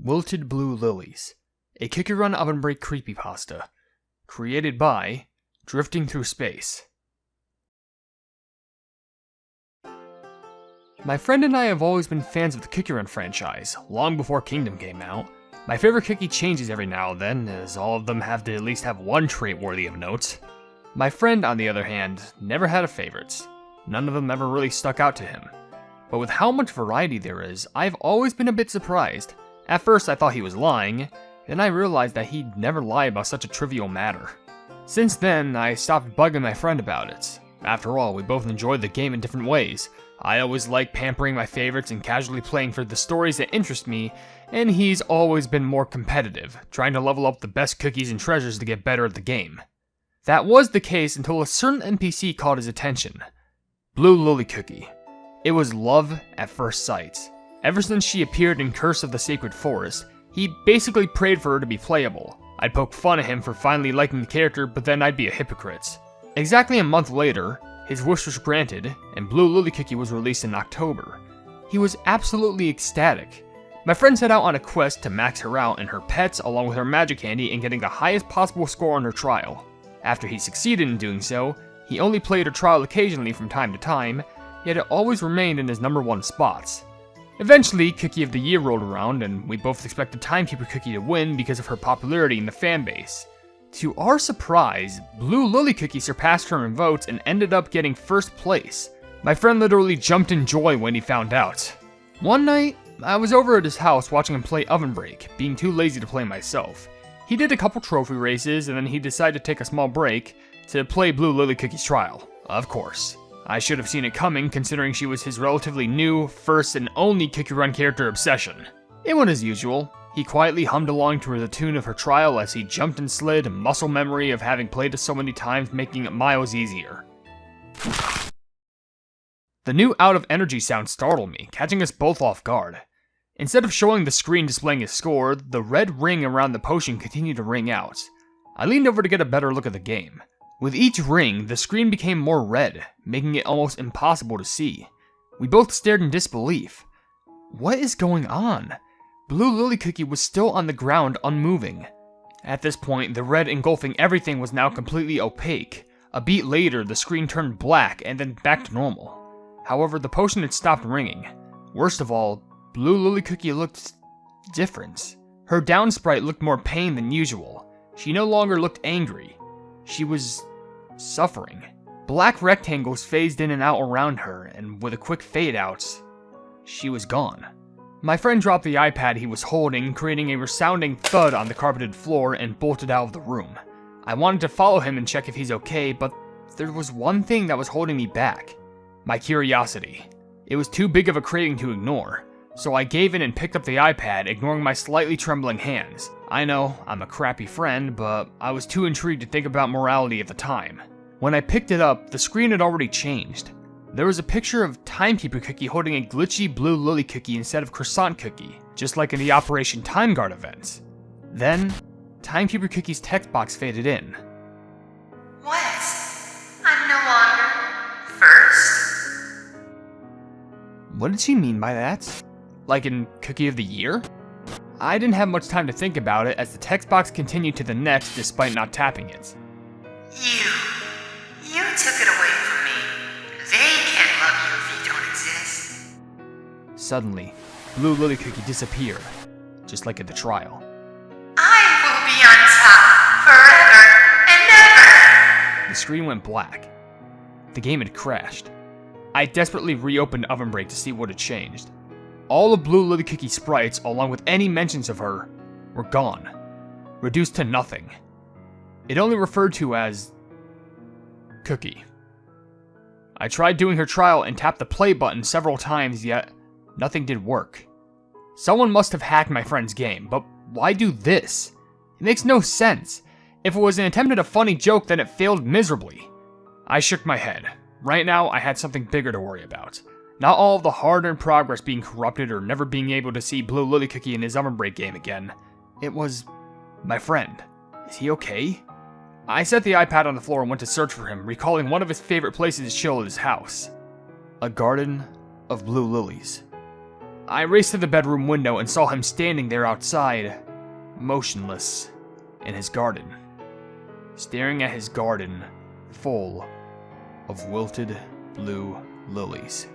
Wilted Blue Lillies, a kick-and-run OvenBreak creepypasta, created by DriftingThroughSpace. My friend and I have always been fans of the kick-and-run franchise, long before Kingdom came out. My favorite cookie changes every now and then, as all of them have to at least have one trait worthy of note. My friend, on the other hand, never had a favorites. None of them ever really stuck out to him. But with how much variety there is, I've always been a bit surprised. At first I thought he was lying, then I realized that he'd never lie about such a trivial matter. Since then, I stopped bugging my friend about it. After all, we both enjoyed the game in different ways. I always like pampering my favorites and casually playing for the stories that interest me, and he's always been more competitive, trying to level up the best cookies and treasures to get better at the game. That was the case until a certain NPC caught his attention. Blue Lily Cookie. It was love at first sight. Ever since she appeared in Curse of the Sacred Forest, he basically prayed for her to be playable. I'd poke fun at him for finally liking the character, but then I'd be a hypocrite. Exactly a month later, his wish was granted, and Blue Lily Cookie was released in October. He was absolutely ecstatic. My friend set out on a quest to max her out and her pets along with her magic candy and getting the highest possible score on her trial. After he succeeded in doing so, he only played her trial occasionally from time to time, yet it always remained in his #1 spots. Eventually, Cookie of the Year rolled around, and we both expected Timekeeper Cookie to win because of her popularity in the fanbase. To our surprise, Blue Lily Cookie surpassed her in votes and ended up getting first place. My friend literally jumped in joy when he found out. One night, I was over at his house watching him play OvenBreak, being too lazy to play myself. He did a couple trophy races, and then he decided to take a small break to play Blue Lily Cookie's trial. Of course. I should have seen it coming, considering she was his relatively new, first and only kick-and-run character obsession. It went as usual. He quietly hummed along to the tune of her trial as he jumped and slid, muscle memory of having played it so many times making it miles easier. The new out of energy sound startled me, catching us both off guard. Instead of showing the screen displaying his score, the red ring around the potion continued to ring out. I leaned over to get a better look at the game. With each ring, the screen became more red, making it almost impossible to see. We both stared in disbelief. What is going on? Blue Lily Cookie was still on the ground, unmoving. At this point, the red engulfing everything was now completely opaque. A beat later, the screen turned black and then back to normal. However, the potion had stopped ringing. Worst of all, Blue Lily Cookie looked different. Her down sprite looked more pain than usual. She no longer looked angry. She was suffering. Black rectangles phased in and out around her, and with a quick fade out, she was gone. My friend dropped the iPad he was holding, creating a resounding thud on the carpeted floor, and bolted out of the room. I wanted to follow him and check if he's okay, but there was one thing that was holding me back. My curiosity. It was too big of a craving to ignore, so I gave in and picked up the iPad, ignoring my slightly trembling hands. I know, I'm a crappy friend, but I was too intrigued to think about morality at the time. When I picked it up, the screen had already changed. There was a picture of Timekeeper Cookie holding a glitchy Blue Lily Cookie instead of Croissant Cookie, just like in the Operation Time Guard events. Then, Timekeeper Cookie's text box faded in. What? I'm no longer first? What did she mean by that? Like in Cookie of the Year? I didn't have much time to think about it as the text box continued to the next despite not tapping it. You took it away from me. They can't love you if you don't exist. Suddenly, Blue Lily Cookie disappeared, just like at the trial. I will be on top forever and ever. The screen went black. The game had crashed. I desperately reopened OvenBreak to see what had changed. All of Blue Lily Cookie sprites, along with any mentions of her, were gone. Reduced to nothing. It only referred to as Cookie. I tried doing her trial and tapped the play button several times, yet nothing did work. Someone must have hacked my friend's game, but why do this? It makes no sense. If it was an attempt at a funny joke, then it failed miserably. I shook my head. Right now, I had something bigger to worry about. Not all of the hard-earned progress being corrupted or never being able to see Blue Lily Cookie in his OvenBreak game again. It was my friend. Is he okay? I set the iPad on the floor and went to search for him, recalling one of his favorite places to chill at his house. A garden of blue lilies. I raced to the bedroom window and saw him standing there outside, motionless, in his garden, staring at his garden full of wilted blue lilies.